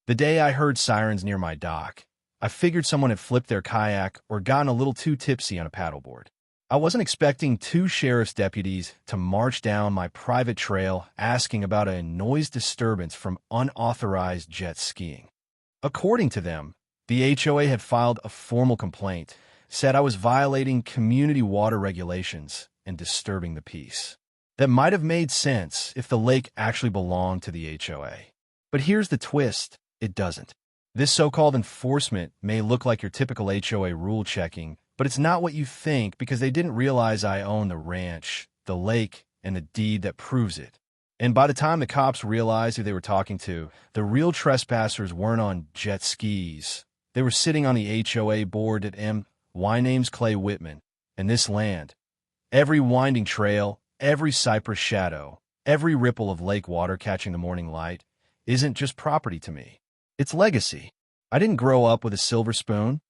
The day I heard sirens near my dock, I figured someone had flipped their kayak or gotten a little too tipsy on a paddleboard. I wasn't expecting two sheriff's deputies to march down my private trail asking about a noise disturbance from unauthorized jet skiing. According to them, the HOA had filed a formal complaint, said I was violating community water regulations and disturbing the peace. That might have made sense if the lake actually belonged to the HOA. But here's the twist, it doesn't. This so-called enforcement may look like your typical HOA rule checking, but it's not what you think because they didn't realize I own the ranch, the lake, and the deed that proves it. And by the time the cops realized who they were talking to, the real trespassers weren't on jet skis. They were sitting on the HOA board at my name's Clay Whitman, and this land. Every winding trail, every cypress shadow, every ripple of lake water catching the morning light isn't just property to me. It's legacy. I didn't grow up with a silver spoon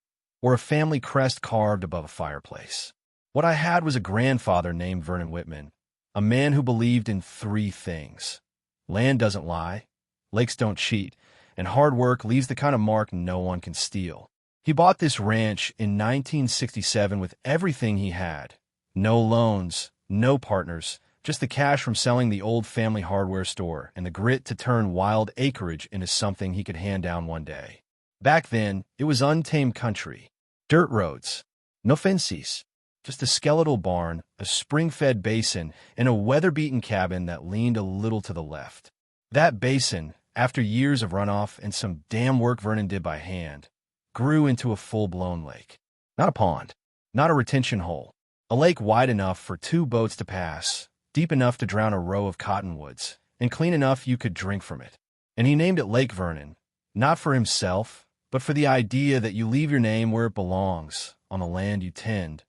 or a family crest carved above a fireplace. What I had was a grandfather named Vernon Whitman, a man who believed in three things. Land doesn't lie, lakes don't cheat, and hard work leaves the kind of mark no one can steal. He bought this ranch in 1967 with everything he had. No loans, no partners, just the cash from selling the old family hardware store and the grit to turn wild acreage into something he could hand down one day. Back then, it was untamed country. Dirt roads, no fences, just a skeletal barn, a spring-fed basin, and a weather-beaten cabin that leaned a little to the left. That basin, after years of runoff and some damn work Vernon did by hand, grew into a full-blown lake. Not a pond, not a retention hole. A lake wide enough for two boats to pass, deep enough to drown a row of cottonwoods, and clean enough you could drink from it. And he named it Lake Vernon, not for himself, but for the idea that you leave your name where it belongs, on the land you tend,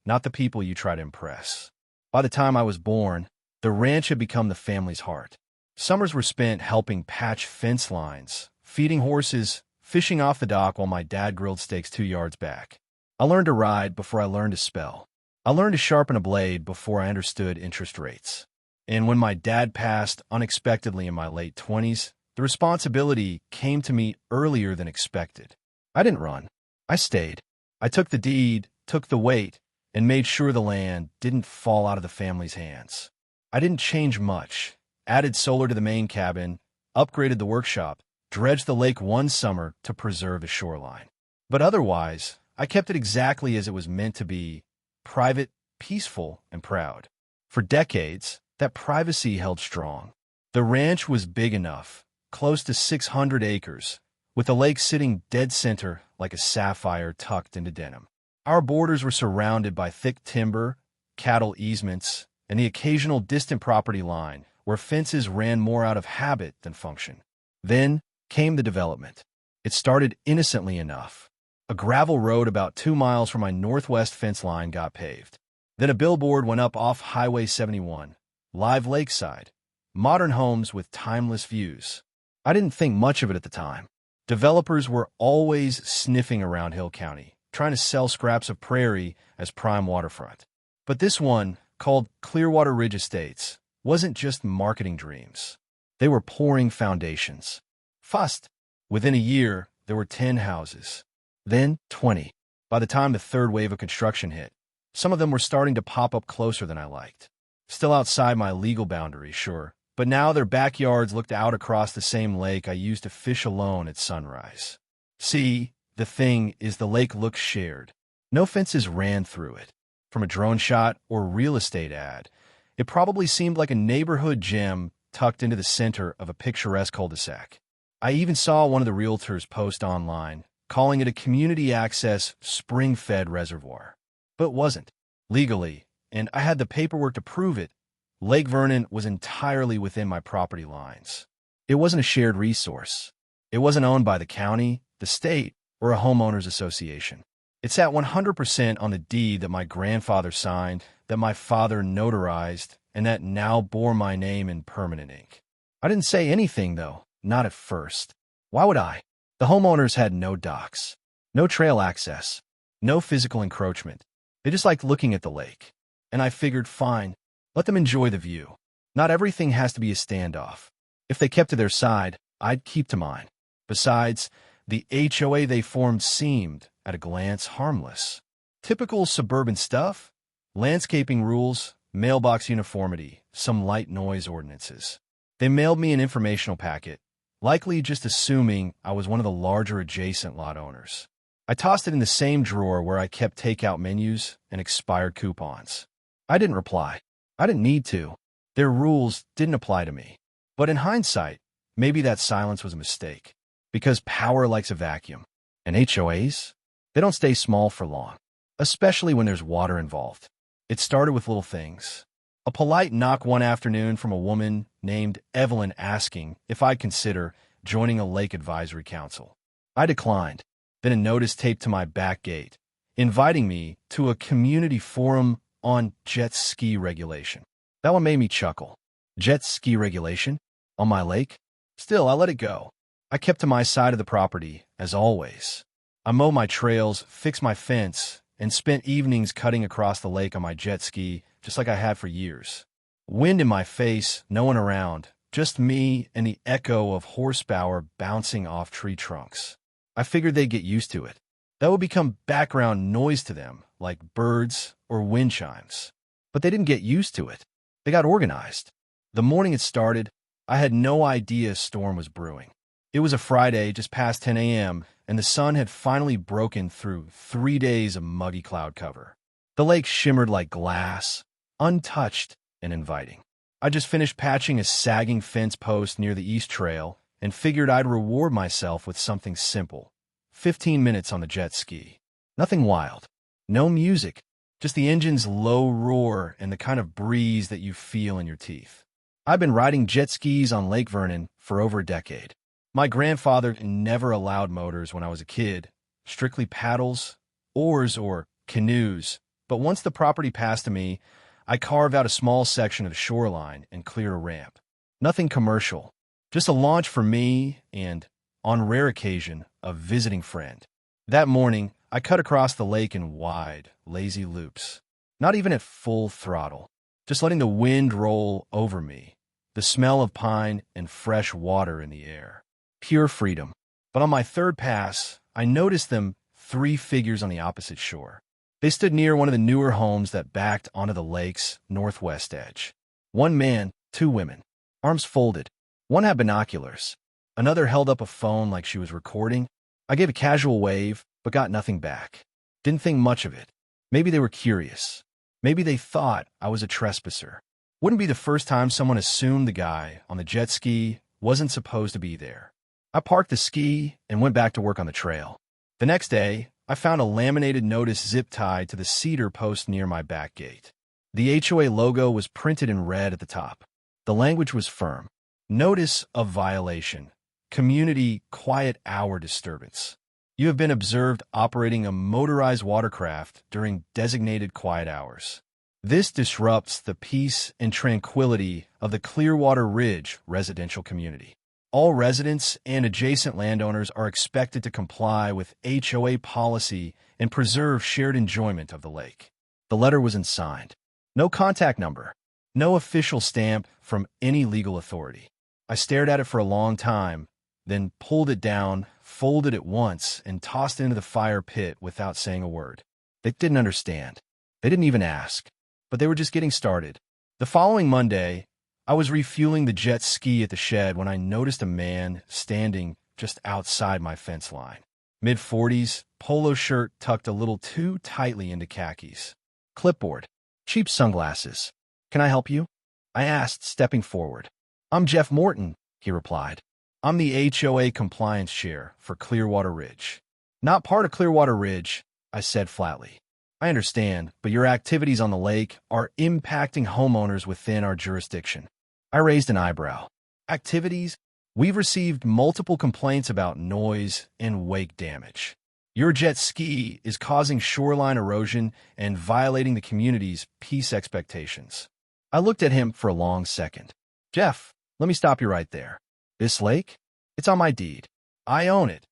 not the people you try to impress. By the time I was born, the ranch had become the family's heart. Summers were spent helping patch fence lines, feeding horses, fishing off the dock while my dad grilled steaks 2 yards back. I learned to ride before I learned to spell. I learned to sharpen a blade before I understood interest rates. And when my dad passed unexpectedly in my late 20s, the responsibility came to me earlier than expected. I didn't run. I stayed. I took the deed, took the weight, and made sure the land didn't fall out of the family's hands. I didn't change much. Added solar to the main cabin, upgraded the workshop, dredged the lake one summer to preserve the shoreline. But otherwise, I kept it exactly as it was meant to be, private, peaceful, and proud. For decades, that privacy held strong. The ranch was big enough, close to 600 acres, with the lake sitting dead center like a sapphire tucked into denim. Our borders were surrounded by thick timber, cattle easements, and the occasional distant property line where fences ran more out of habit than function. Then came the development. It started innocently enough. A gravel road about 2 miles from my northwest fence line got paved. Then a billboard went up off Highway 71, live lakeside, modern homes with timeless views. I didn't think much of it at the time. Developers were always sniffing around Hill County, trying to sell scraps of prairie as prime waterfront. But this one, called Clearwater Ridge Estates, wasn't just marketing dreams. They were pouring foundations. Fast. Within a year, there were 10 houses. Then 20. By the time the third wave of construction hit, some of them were starting to pop up closer than I liked. Still outside my legal boundaries, sure, but now their backyards looked out across the same lake I used to fish alone at sunrise. See, the thing is the lake looks shared. No fences ran through it. From a drone shot or real estate ad, it probably seemed like a neighborhood gem tucked into the center of a picturesque cul-de-sac. I even saw one of the realtors post online, calling it a community access spring-fed reservoir. But it wasn't. Legally, and I had the paperwork to prove it, Lake Vernon was entirely within my property lines. It wasn't a shared resource. It wasn't owned by the county, the state, or a homeowners association. It sat 100% on the deed that my grandfather signed, that my father notarized, and that now bore my name in permanent ink. I didn't say anything, though, not at first. Why would I? The homeowners had no docks, no trail access, no physical encroachment. They just liked looking at the lake. And I figured, fine, let them enjoy the view. Not everything has to be a standoff. If they kept to their side, I'd keep to mine. Besides, the HOA they formed seemed, at a glance, harmless. Typical suburban stuff: landscaping rules, mailbox uniformity, some light noise ordinances. They mailed me an informational packet, likely just assuming I was one of the larger adjacent lot owners. I tossed it in the same drawer where I kept takeout menus and expired coupons. I didn't reply. I didn't need to. Their rules didn't apply to me. But in hindsight, maybe that silence was a mistake. Because power likes a vacuum. And HOAs? They don't stay small for long. Especially when there's water involved. It started with little things. A polite knock one afternoon from a woman named Evelyn asking if I'd consider joining a lake advisory council. I declined. Then a notice taped to my back gate, inviting me to a community forum on jet ski regulation. That one made me chuckle. Jet ski regulation? On my lake? Still, I let it go. I kept to my side of the property, as always. I mowed my trails, fixed my fence, and spent evenings cutting across the lake on my jet ski, just like I had for years. Wind in my face, no one around, just me and the echo of horsepower bouncing off tree trunks. I figured they'd get used to it. That would become background noise to them, like birds or wind chimes. But they didn't get used to it. They got organized. The morning it started, I had no idea a storm was brewing. It was a Friday, just past 10 a.m., and the sun had finally broken through 3 days of muggy cloud cover. The lake shimmered like glass, untouched and inviting. I just finished patching a sagging fence post near the East Trail and figured I'd reward myself with something simple. 15 minutes on the jet ski. Nothing wild. No music. Just the engine's low roar and the kind of breeze that you feel in your teeth. I've been riding jet skis on Lake Vernon for over a decade. My grandfather never allowed motors when I was a kid, strictly paddles, oars, or canoes. But once the property passed to me, I carved out a small section of the shoreline and cleared a ramp. Nothing commercial, just a launch for me and, on rare occasion, a visiting friend. That morning, I cut across the lake in wide, lazy loops. Not even at full throttle, just letting the wind roll over me, the smell of pine and fresh water in the air. Pure freedom. But on my third pass, I noticed them 3 figures on the opposite shore. They stood near one of the newer homes that backed onto the lake's northwest edge. 1 man, 2 women, arms folded. One had binoculars. Another held up a phone like she was recording. I gave a casual wave, but got nothing back. Didn't think much of it. Maybe they were curious. Maybe they thought I was a trespasser. Wouldn't be the first time someone assumed the guy on the jet ski wasn't supposed to be there. I parked the ski and went back to work on the trail. The next day, I found a laminated notice zip-tied to the cedar post near my back gate. The HOA logo was printed in red at the top. The language was firm. Notice of violation. Community quiet hour disturbance. You have been observed operating a motorized watercraft during designated quiet hours. This disrupts the peace and tranquility of the Clearwater Ridge residential community. All residents and adjacent landowners are expected to comply with HOA policy and preserve shared enjoyment of the lake. The letter wasn't signed. No contact number. No official stamp from any legal authority. I stared at it for a long time, then pulled it down, folded it once, and tossed it into the fire pit without saying a word. They didn't understand. They didn't even ask. But they were just getting started. The following Monday, I was refueling the jet ski at the shed when I noticed a man standing just outside my fence line. Mid-40s, polo shirt tucked a little too tightly into khakis. Clipboard. Cheap sunglasses. "Can I help you?" I asked, stepping forward. "I'm Jeff Morton," he replied. "I'm the HOA compliance chair for Clearwater Ridge." "Not part of Clearwater Ridge," I said flatly. "I understand, but your activities on the lake are impacting homeowners within our jurisdiction." I raised an eyebrow. "Activities? We've received multiple complaints about noise and wake damage. Your jet ski is causing shoreline erosion and violating the community's peace expectations." I looked at him for a long second. "Jeff, let me stop you right there. This lake? It's on my deed. I own it.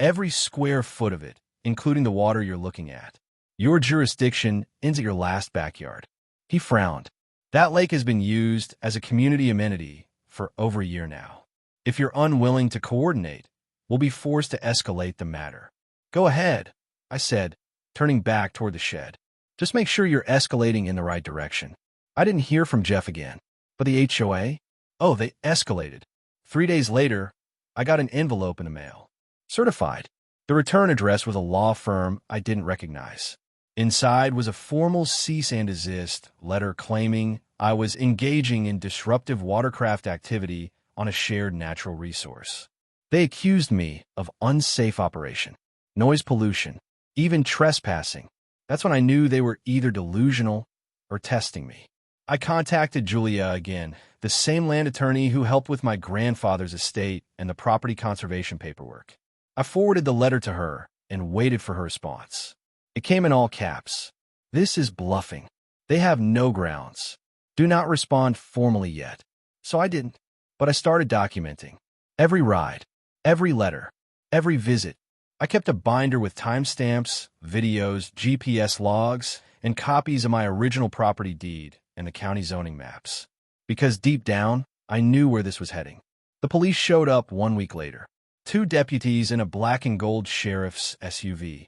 Every square foot of it, including the water you're looking at. Your jurisdiction ends at your last backyard." He frowned. "That lake has been used as a community amenity for over a year now. If you're unwilling to coordinate, we'll be forced to escalate the matter. Go ahead, I said, turning back toward the shed. Just make sure you're escalating in the right direction. I didn't hear from Jeff again. But the HOA? Oh, they escalated. 3 days later, I got an envelope in the mail. Certified. The return address was a law firm I didn't recognize. Inside was a formal cease and desist letter claiming I was engaging in disruptive watercraft activity on a shared natural resource. They accused me of unsafe operation, noise pollution, even trespassing. That's when I knew they were either delusional or testing me. I contacted Julia again, the same land attorney who helped with my grandfather's estate and the property conservation paperwork. I forwarded the letter to her and waited for her response. It came in all caps. This is bluffing. They have no grounds. Do not respond formally yet. So I didn't. But I started documenting. Every ride, every letter, every visit. I kept a binder with timestamps, videos, GPS logs, and copies of my original property deed and the county zoning maps. Because deep down, I knew where this was heading. The police showed up 1 week later. 2 deputies in a black and gold sheriff's SUV,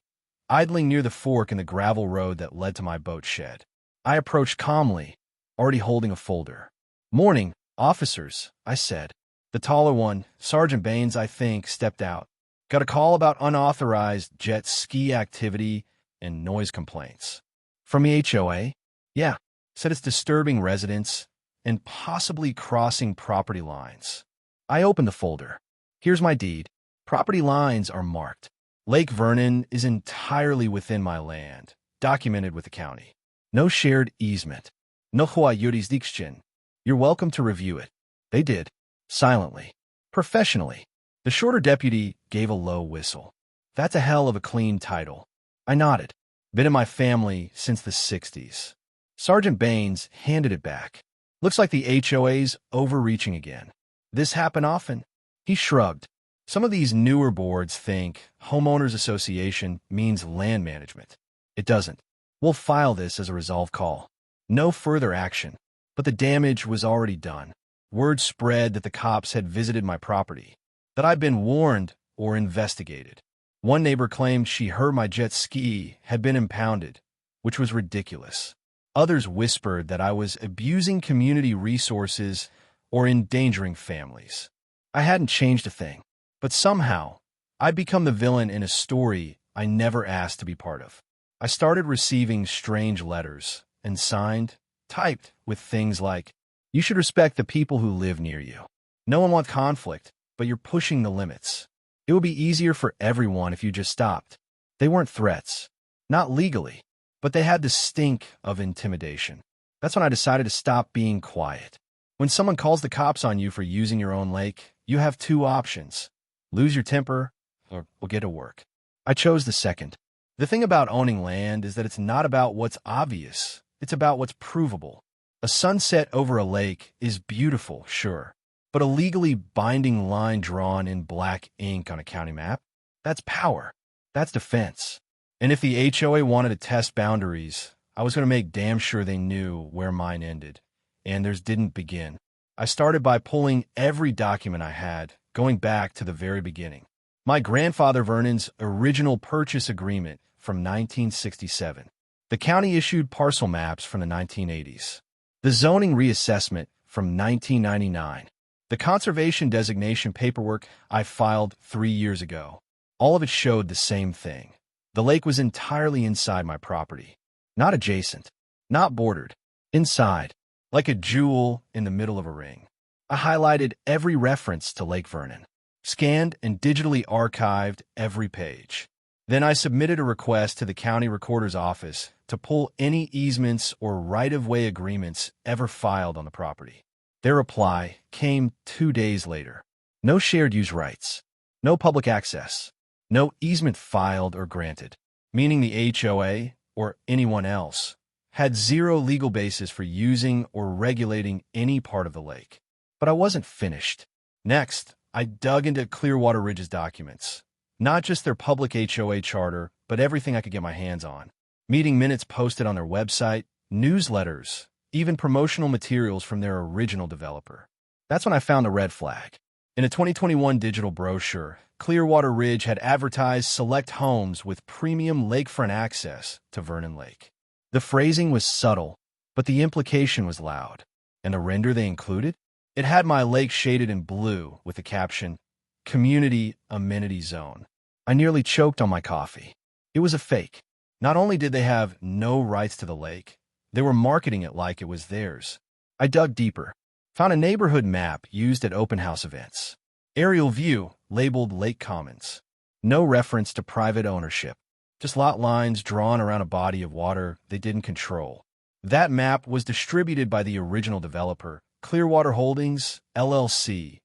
idling near the fork in the gravel road that led to my boat shed. I approached calmly, already holding a folder. "Morning, officers," I said. The taller one, Sergeant Baines, I think, stepped out. "Got a call about unauthorized jet ski activity and noise complaints." "From the HOA?" "Yeah," said it's disturbing residents and possibly crossing property lines. I opened the folder. Here's my deed. Property lines are marked. Lake Vernon is entirely within my land, documented with the county. No shared easement. No HOA jurisdiction. You're welcome to review it. They did. Silently. Professionally. The shorter deputy gave a low whistle. That's a hell of a clean title. I nodded. Been in my family since the 60s. Sergeant Baines handed it back. Looks like the HOA's overreaching again. This happen often? He shrugged. Some of these newer boards think homeowners association means land management. It doesn't. We'll file this as a resolve call. No further action. But the damage was already done. Word spread that the cops had visited my property, that I'd been warned or investigated. One neighbor claimed she heard my jet ski had been impounded, which was ridiculous. Others whispered that I was abusing community resources or endangering families. I hadn't changed a thing, but somehow I'd become the villain in a story I never asked to be part of. I started receiving strange letters and signed, typed with things like, "You should respect the people who live near you. No one wants conflict, but you're pushing the limits. It would be easier for everyone if you just stopped." They weren't threats, not legally, but they had the stink of intimidation. That's when I decided to stop being quiet. When someone calls the cops on you for using your own lake, you have 2 options. Lose your temper or get to work. I chose the second. The thing about owning land is that it's not about what's obvious. It's about what's provable. A sunset over a lake is beautiful, sure, but a legally binding line drawn in black ink on a county map? That's power. That's defense. And if the HOA wanted to test boundaries, I was going to make damn sure they knew where mine ended, and theirs didn't begin. I started by pulling every document I had, going back to the very beginning. My grandfather Vernon's original purchase agreement from 1967. The county issued parcel maps from the 1980s. The zoning reassessment from 1999. The conservation designation paperwork I filed 3 years ago. All of it showed the same thing. The lake was entirely inside my property. Not adjacent. Not bordered. Inside. Like a jewel in the middle of a ring. I highlighted every reference to Lake Vernon. Scanned and digitally archived every page. Then I submitted a request to the county recorder's office to pull any easements or right-of-way agreements ever filed on the property. Their reply came 2 days later. No shared use rights. No public access. No easement filed or granted, meaning the HOA, or anyone else, had zero legal basis for using or regulating any part of the lake. But I wasn't finished. Next, I dug into Clearwater Ridge's documents. Not just their public HOA charter, but everything I could get my hands on. Meeting minutes posted on their website, newsletters, even promotional materials from their original developer. That's when I found a red flag. In a 2021 digital brochure, Clearwater Ridge had advertised select homes with premium lakefront access to Vernon Lake. The phrasing was subtle, but the implication was loud. And the render they included? It had my lake shaded in blue with the caption, Community Amenity Zone. I nearly choked on my coffee. It was a fake. Not only did they have no rights to the lake, they were marketing it like it was theirs. I dug deeper, found a neighborhood map used at open house events. Aerial view labeled Lake Commons. No reference to private ownership, just lot lines drawn around a body of water they didn't control. That map was distributed by the original developer, Clearwater Holdings, LLC,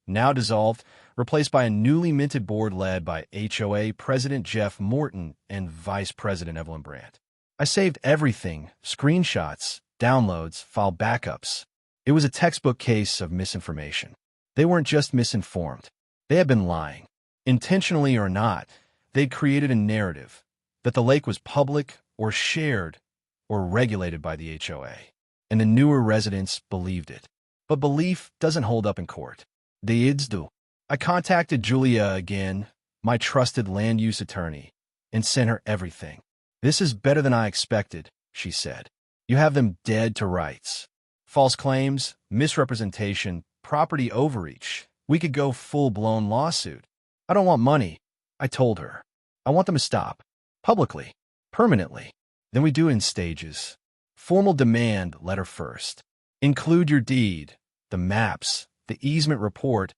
now dissolved, replaced by a newly minted board led by HOA President Jeff Morton and Vice President Evelyn Brandt. I saved everything, screenshots, downloads, file backups. It was a textbook case of misinformation. They weren't just misinformed. They had been lying. Intentionally or not, they'd created a narrative that the lake was public or shared or regulated by the HOA. And the newer residents believed it. But belief doesn't hold up in court. The ids do. I contacted Julia again, my trusted land use attorney, and sent her everything. This is better than I expected, she said. You have them dead to rights. False claims, misrepresentation, property overreach. We could go full-blown lawsuit. I don't want money, I told her. I want them to stop. Publicly. Permanently. Then we do it in stages. Formal demand letter first. Include your deed, the maps, the easement report,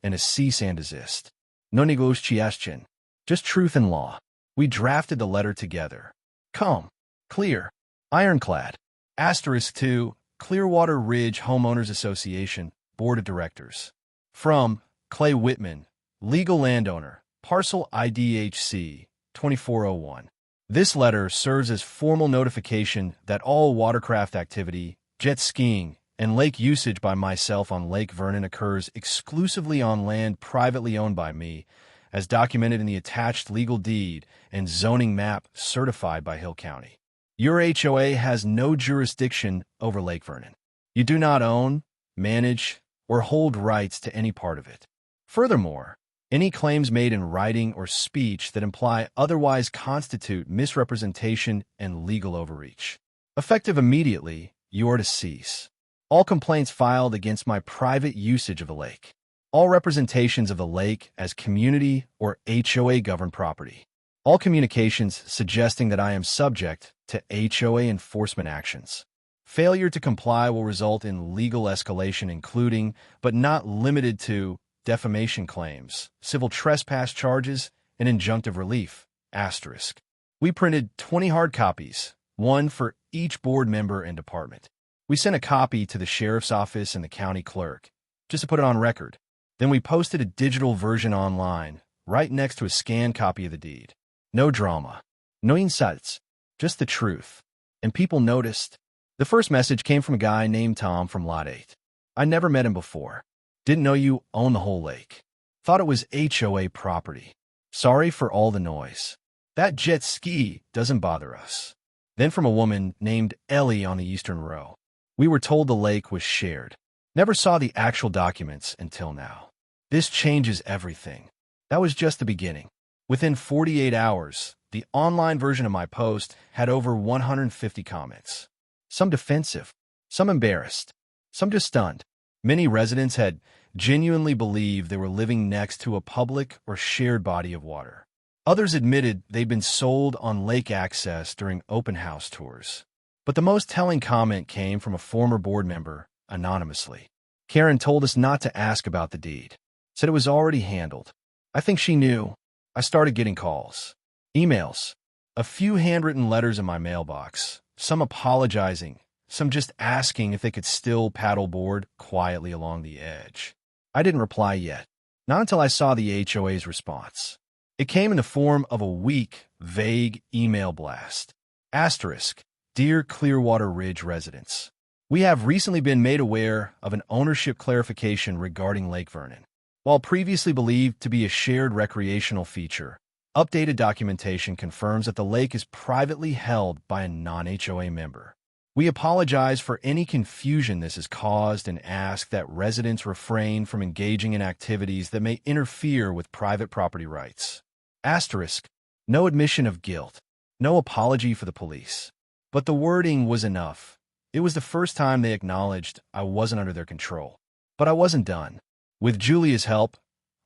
and a cease and desist. No negotiation. Just truth and law. We drafted the letter together. Calm. Clear. Ironclad. Asterisk to Clearwater Ridge Homeowners Association, Board of Directors. From Clay Whitman, legal landowner, parcel IDHC 2401. This letter serves as formal notification that all watercraft activity, jet skiing, and lake usage by myself on Lake Vernon occurs exclusively on land privately owned by me, as documented in the attached legal deed and zoning map certified by Hill County. Your HOA has no jurisdiction over Lake Vernon. You do not own, manage, or hold rights to any part of it. Furthermore, any claims made in writing or speech that imply otherwise constitute misrepresentation and legal overreach. Effective immediately, you are to cease. All complaints filed against my private usage of the lake. All representations of the lake as community or HOA-governed property. All communications suggesting that I am subject to HOA enforcement actions. Failure to comply will result in legal escalation including, but not limited to, defamation claims, civil trespass charges, and injunctive relief. Asterisk. We printed 20 hard copies, one for each board member and department. We sent a copy to the sheriff's office and the county clerk, just to put it on record. Then we posted a digital version online, right next to a scanned copy of the deed. No drama. No insults. Just the truth. And people noticed. The first message came from a guy named Tom from Lot 8. I never met him before. Didn't know you own the whole lake. Thought it was HOA property. Sorry for all the noise. That jet ski doesn't bother us. Then from a woman named Ellie on the eastern row. We were told the lake was shared. Never saw the actual documents until now. This changes everything. That was just the beginning. Within 48 hours, the online version of my post had over 150 comments. Some defensive, some embarrassed, some just stunned. Many residents had genuinely believed they were living next to a public or shared body of water. Others admitted they'd been sold on lake access during open house tours. But the most telling comment came from a former board member, anonymously. Karen told us not to ask about the deed. Said it was already handled. I think she knew. I started getting calls, emails, a few handwritten letters in my mailbox, some apologizing, some just asking if they could still paddleboard quietly along the edge. I didn't reply yet, not until I saw the HOA's response. It came in the form of a weak, vague email blast. Asterisk, Dear Clearwater Ridge residents, we have recently been made aware of an ownership clarification regarding Lake Vernon. While previously believed to be a shared recreational feature, updated documentation confirms that the lake is privately held by a non-HOA member. We apologize for any confusion this has caused and ask that residents refrain from engaging in activities that may interfere with private property rights. Asterisk. No admission of guilt. No apology for the police. But the wording was enough. It was the first time they acknowledged I wasn't under their control. But I wasn't done. With Julia's help,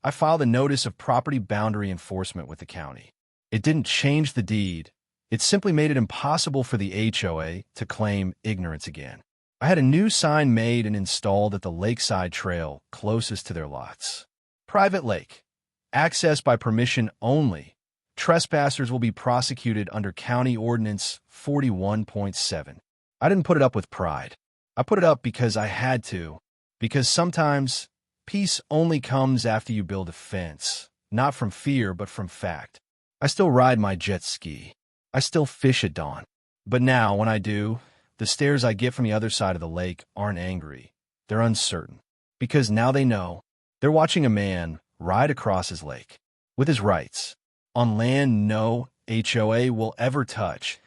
I filed a notice of property boundary enforcement with the county. It didn't change the deed. It simply made it impossible for the HOA to claim ignorance again. I had a new sign made and installed at the lakeside trail closest to their lots. Private lake. Access by permission only. Trespassers will be prosecuted under County Ordinance 41.7. I didn't put it up with pride. I put it up because I had to. Because sometimes peace only comes after you build a fence. Not from fear, but from fact. I still ride my jet ski. I still fish at dawn. But now, when I do, the stares I get from the other side of the lake aren't angry. They're uncertain. Because now they know. They're watching a man ride across his lake. With his rights. On land no HOA will ever touch.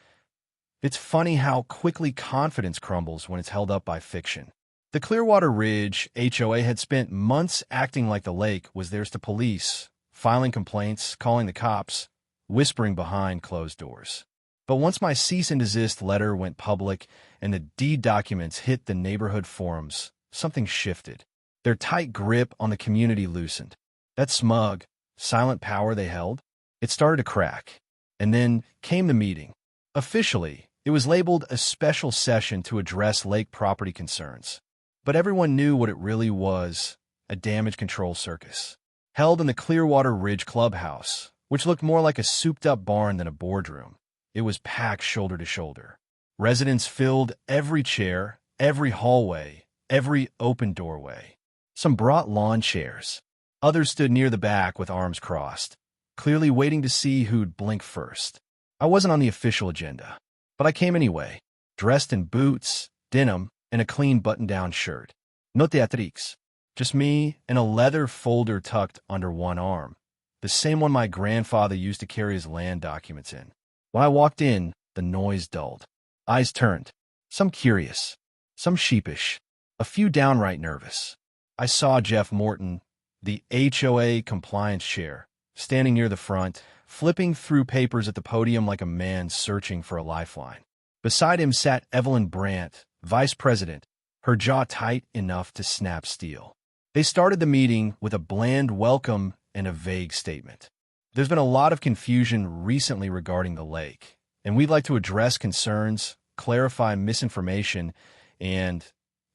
It's funny how quickly confidence crumbles when it's held up by fiction. The Clearwater Ridge HOA had spent months acting like the lake was theirs to police, filing complaints, calling the cops, whispering behind closed doors. But once my cease and desist letter went public and the deed documents hit the neighborhood forums, something shifted. Their tight grip on the community loosened. That smug, silent power they held, it started to crack. And then came the meeting. Officially, it was labeled a special session to address lake property concerns. But everyone knew what it really was, a damage control circus. Held in the Clearwater Ridge Clubhouse, which looked more like a souped-up barn than a boardroom. It was packed shoulder to shoulder. Residents filled every chair, every hallway, every open doorway. Some brought lawn chairs. Others stood near the back with arms crossed, clearly waiting to see who'd blink first. I wasn't on the official agenda, but I came anyway, dressed in boots, denim, and a clean button-down shirt. No theatrics. Just me and a leather folder tucked under one arm. The same one my grandfather used to carry his land documents in. When I walked in, the noise dulled. Eyes turned. Some curious. Some sheepish. A few downright nervous. I saw Jeff Morton, the HOA compliance chair, standing near the front, flipping through papers at the podium like a man searching for a lifeline. Beside him sat Evelyn Brandt, vice president, her jaw tight enough to snap steel. They started the meeting with a bland welcome and a vague statement. There's been a lot of confusion recently regarding the lake, and we'd like to address concerns, clarify misinformation, and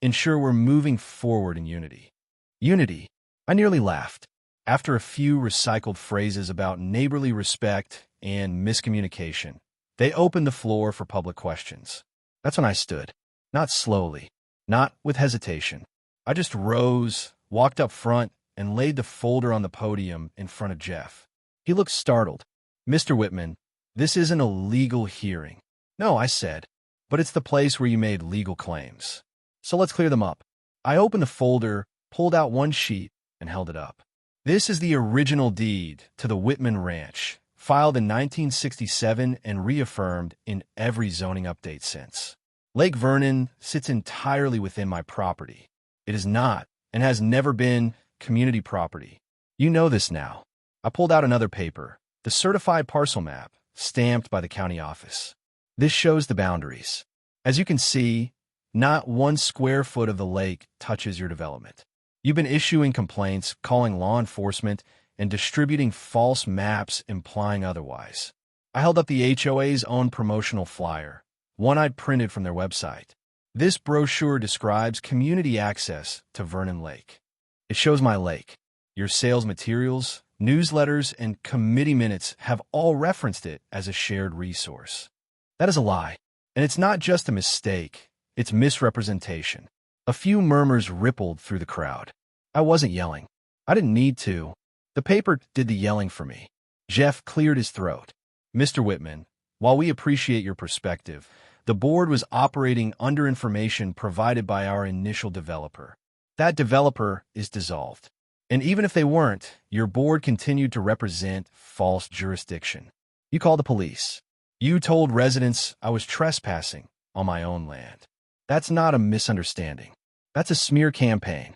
ensure we're moving forward in unity. Unity? I nearly laughed. After a few recycled phrases about neighborly respect and miscommunication, they opened the floor for public questions. That's when I stood. Not slowly, not with hesitation. I just rose, walked up front, and laid the folder on the podium in front of Jeff. He looked startled. "Mr. Whitman, this isn't a legal hearing." "No," I said, "but it's the place where you made legal claims. So let's clear them up." I opened the folder, pulled out one sheet, and held it up. This is the original deed to the Whitman Ranch, filed in 1967 and reaffirmed in every zoning update since. Lake Vernon sits entirely within my property. It is not, and has never been, community property. You know this now. I pulled out another paper, the certified parcel map, stamped by the county office. This shows the boundaries. As you can see, not 1 square foot of the lake touches your development. You've been issuing complaints, calling law enforcement, and distributing false maps implying otherwise. I held up the HOA's own promotional flyer, one I'd printed from their website. This brochure describes community access to Vernon Lake. It shows my lake. Your sales materials, newsletters, and committee minutes have all referenced it as a shared resource. That is a lie. And it's not just a mistake, it's misrepresentation. A few murmurs rippled through the crowd. I wasn't yelling. I didn't need to. The paper did the yelling for me. Jeff cleared his throat. "Mr. Whitman, while we appreciate your perspective, the board was operating under information provided by our initial developer. That developer is dissolved. And even if they weren't, your board continued to represent false jurisdiction. You called the police. You told residents I was trespassing, on my own land. That's not a misunderstanding. That's a smear campaign.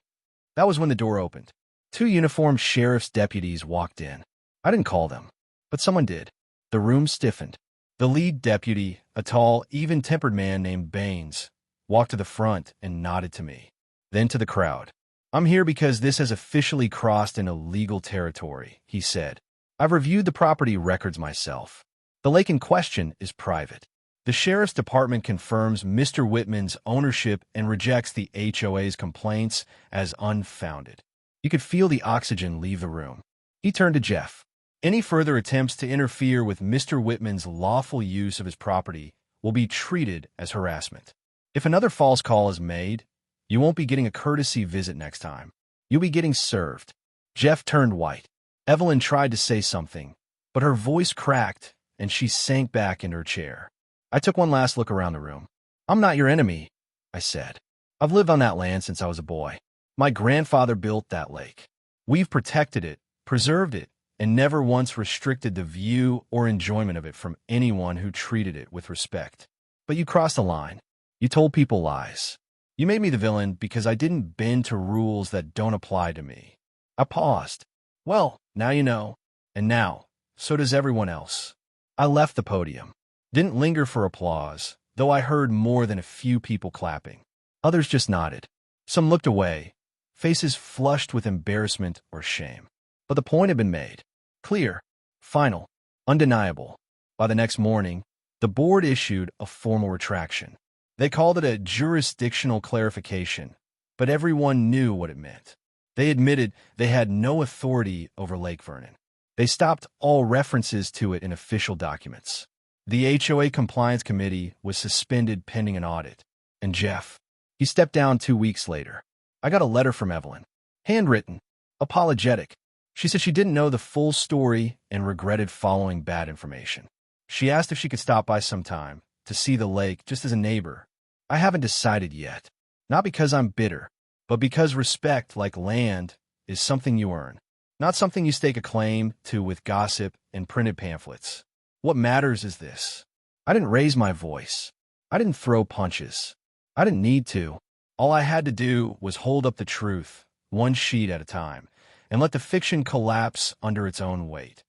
That was when the door opened. Two uniformed sheriff's deputies walked in. I didn't call them, but someone did. The room stiffened. The lead deputy, a tall, even-tempered man named Baines, walked to the front and nodded to me, then to the crowd. "I'm here because this has officially crossed into legal territory," he said. "I've reviewed the property records myself. The lake in question is private. The sheriff's department confirms Mr. Whitman's ownership and rejects the HOA's complaints as unfounded." You could feel the oxygen leave the room. He turned to Jeff. "Any further attempts to interfere with Mr. Whitman's lawful use of his property will be treated as harassment. If another false call is made, you won't be getting a courtesy visit next time. You'll be getting served." Jeff turned white. Evelyn tried to say something, but her voice cracked and she sank back into her chair. I took one last look around the room. "I'm not your enemy," I said. "I've lived on that land since I was a boy. My grandfather built that lake. We've protected it, preserved it, and never once restricted the view or enjoyment of it from anyone who treated it with respect. But you crossed the line. You told people lies. You made me the villain because I didn't bend to rules that don't apply to me." I paused. "Well, now you know. And now, so does everyone else." I left the podium. Didn't linger for applause, though I heard more than a few people clapping. Others just nodded. Some looked away, faces flushed with embarrassment or shame. But the point had been made. Clear, final, undeniable. By the next morning, the board issued a formal retraction. They called it a jurisdictional clarification, but everyone knew what it meant. They admitted they had no authority over Lake Vernon. They stopped all references to it in official documents. The HOA Compliance Committee was suspended pending an audit. And Jeff, he stepped down 2 weeks later. I got a letter from Evelyn. Handwritten, apologetic. She said she didn't know the full story and regretted following bad information. She asked if she could stop by sometime to see the lake just as a neighbor. I haven't decided yet. Not because I'm bitter, but because respect, like land, is something you earn, not something you stake a claim to with gossip and printed pamphlets. What matters is this. I didn't raise my voice. I didn't throw punches. I didn't need to. All I had to do was hold up the truth, one sheet at a time, and let the fiction collapse under its own weight.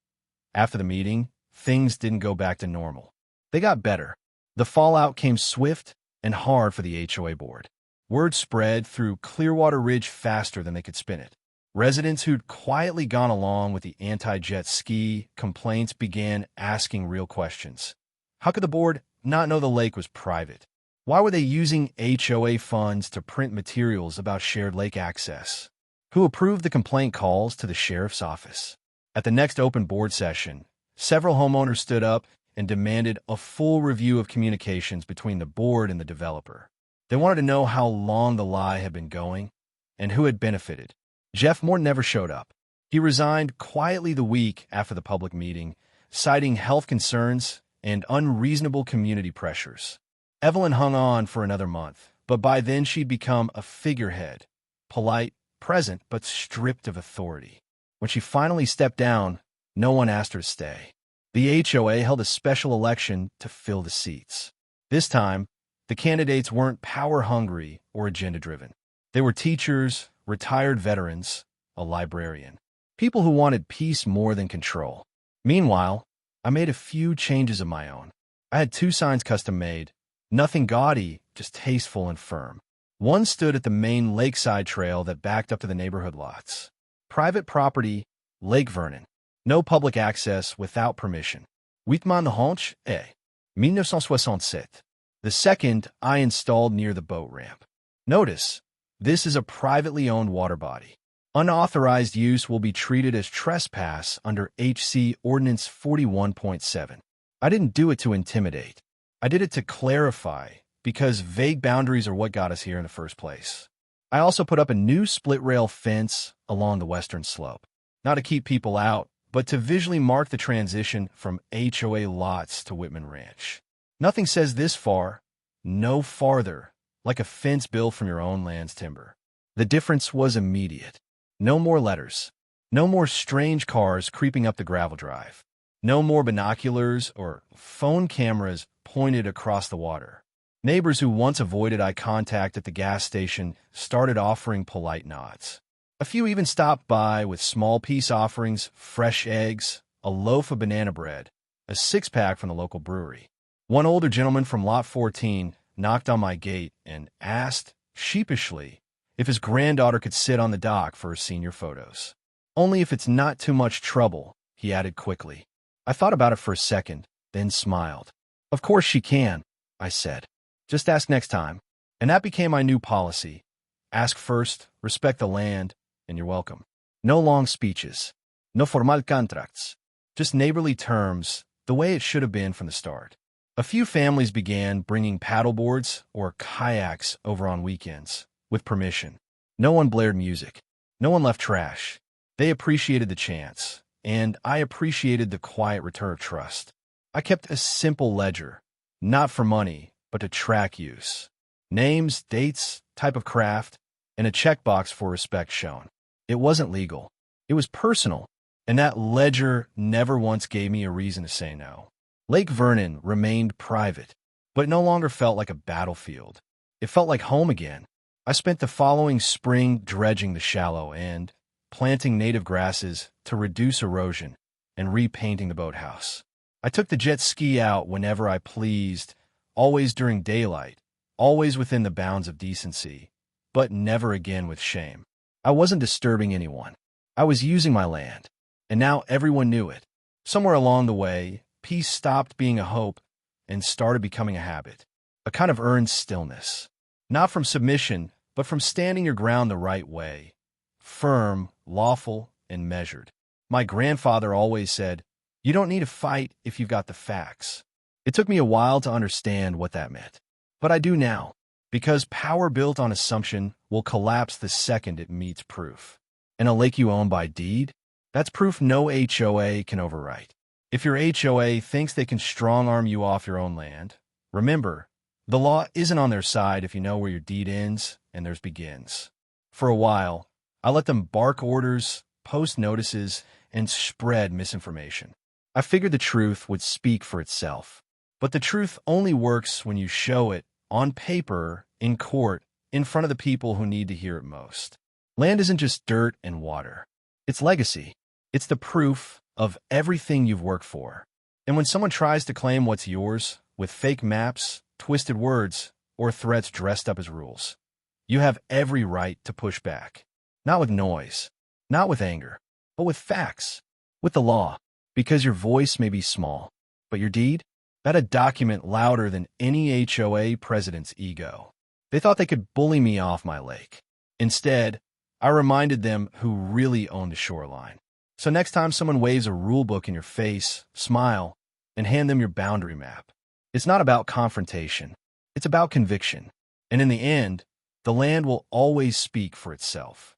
After the meeting, things didn't go back to normal. They got better. The fallout came swift and hard for the HOA board. Word spread through Clearwater Ridge faster than they could spin it. Residents who'd quietly gone along with the anti-jet ski complaints began asking real questions. How could the board not know the lake was private? Why were they using HOA funds to print materials about shared lake access? Who approved the complaint calls to the sheriff's office? At the next open board session, several homeowners stood up and demanded a full review of communications between the board and the developer. They wanted to know how long the lie had been going and who had benefited. Jeff Moore never showed up. He resigned quietly the week after the public meeting, citing health concerns and unreasonable community pressures. Evelyn hung on for another month, but by then she'd become a figurehead, polite, present, but stripped of authority. When she finally stepped down, no one asked her to stay. The HOA held a special election to fill the seats. This time, the candidates weren't power-hungry or agenda-driven. They were teachers, retired veterans, a librarian, people who wanted peace more than control. Meanwhile, I made a few changes of my own. I had 2 signs custom-made, nothing gaudy, just tasteful and firm. One stood at the main lakeside trail that backed up to the neighborhood lots. Private property, Lake Vernon. No public access without permission. Whitman de Honch, 1967. The second I installed near the boat ramp. Notice, this is a privately owned water body. Unauthorized use will be treated as trespass under HC Ordinance 41.7. I didn't do it to intimidate. I did it to clarify, because vague boundaries are what got us here in the first place. I also put up a new split-rail fence along the western slope. Not to keep people out, but to visually mark the transition from HOA lots to Whitman Ranch. Nothing says this far, no farther, like a fence built from your own land's timber. The difference was immediate. No more letters. No more strange cars creeping up the gravel drive. No more binoculars or phone cameras pointed across the water. Neighbors who once avoided eye contact at the gas station started offering polite nods. A few even stopped by with small peace offerings, fresh eggs, a loaf of banana bread, a six-pack from the local brewery. One older gentleman from Lot 14 knocked on my gate and asked, sheepishly, if his granddaughter could sit on the dock for her senior photos. Only if it's not too much trouble, he added quickly. I thought about it for a second, then smiled. Of course she can, I said. Just ask next time. And that became my new policy. Ask first, respect the land, and you're welcome. No long speeches. No formal contracts. Just neighborly terms, the way it should have been from the start. A few families began bringing paddleboards or kayaks over on weekends, with permission. No one blared music. No one left trash. They appreciated the chance, and I appreciated the quiet return of trust. I kept a simple ledger, not for money, but to track use. Names, dates, type of craft, and a checkbox for respect shown. It wasn't legal. It was personal, and that ledger never once gave me a reason to say no. Lake Vernon remained private, but it no longer felt like a battlefield. It felt like home again. I spent the following spring dredging the shallow end, planting native grasses to reduce erosion, and repainting the boathouse. I took the jet ski out whenever I pleased, always during daylight, always within the bounds of decency, but never again with shame. I wasn't disturbing anyone. I was using my land, and now everyone knew it. Somewhere along the way, peace stopped being a hope and started becoming a habit, a kind of earned stillness. Not from submission, but from standing your ground the right way, firm, lawful, and measured. My grandfather always said, "You don't need to fight if you've got the facts." It took me a while to understand what that meant. But I do now, because power built on assumption will collapse the second it meets proof. And a lake you own by deed? That's proof no HOA can overwrite. If your HOA thinks they can strong-arm you off your own land, remember, the law isn't on their side if you know where your deed ends and theirs begins. For a while, I let them bark orders, post notices, and spread misinformation. I figured the truth would speak for itself. But the truth only works when you show it, on paper, in court, in front of the people who need to hear it most. Land isn't just dirt and water. It's legacy. It's the proof of everything you've worked for. And when someone tries to claim what's yours, with fake maps, twisted words, or threats dressed up as rules, you have every right to push back. Not with noise, not with anger, but with facts, with the law. Because your voice may be small, but your deed? That a document louder than any HOA president's ego. They thought they could bully me off my lake. Instead, I reminded them who really owned the shoreline. So next time someone waves a rule book in your face, smile, and hand them your boundary map. It's not about confrontation. It's about conviction. And in the end, the land will always speak for itself.